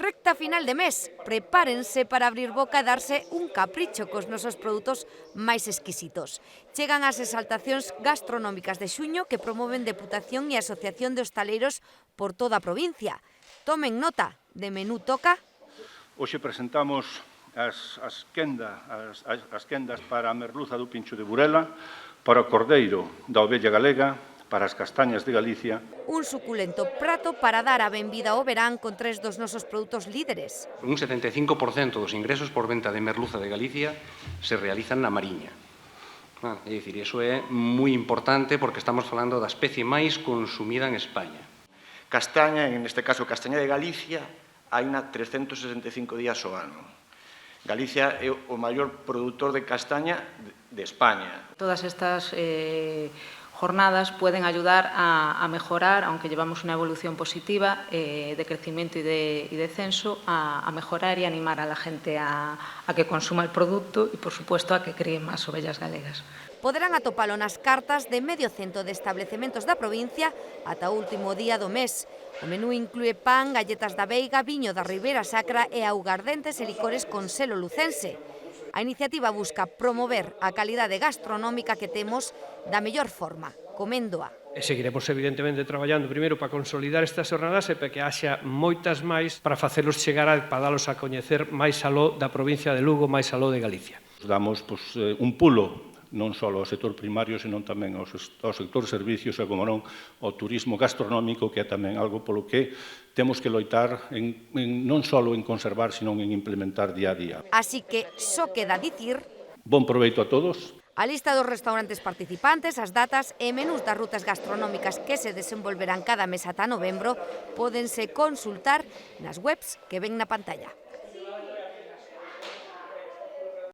Recta final de mes, prepárense para abrir boca e darse un capricho cos nosos produtos máis exquisitos. Chegan as exaltacións gastronómicas de xuño que promoven Deputación e Asociación de Hostaleiros por toda a provincia. Tomen nota, de menú toca... Hoxe presentamos as quendas para a merluza do pincho de Burela, para o cordeiro da ovella galega, para as castañas de Galicia. Un suculento prato para dar a benvida ao verán con tres dos nosos produtos líderes. Un 75% dos ingresos por venta de merluza de Galicia se realizan na Mariña. É dicir, iso é moi importante porque estamos falando da especie máis consumida en España. Castaña, en este caso castaña de Galicia, hai unha 365 días ao ano. Galicia é o maior produtor de castaña de España. Todas estas jornadas pueden ayudar a mejorar, aunque llevamos una evolución positiva de crecimiento y de descenso, a mejorar y animar a la gente a que consuma el producto y, por supuesto, a que críen más ovellas galegas. Poderán atopalo nas cartas de medio cento de establecementos da provincia ata o último día do mes. O menú inclúe pan, galletas da Veiga, viño da Ribeira Sacra e augardentes e licores con selo lucense. A iniciativa busca promover a calidade gastronómica que temos da mellor forma, coméndoa. E seguiremos, evidentemente, traballando primeiro para consolidar estas jornadas e para que haxa moitas máis para facelos chegar para dalos a coñecer máis aló da provincia de Lugo, máis aló de Galicia. Damos un pulo non só ao sector primario, senón tamén ao sector servicios e, como non, ao turismo gastronómico, que é tamén algo polo que temos que loitar non só en conservar, senón en implementar día a día. Así que só queda dicir... Bon proveito a todos. A lista dos restaurantes participantes, as datas e menús das rutas gastronómicas que se desenvolverán cada mes ata novembro pódense consultar nas webs que ven na pantalla.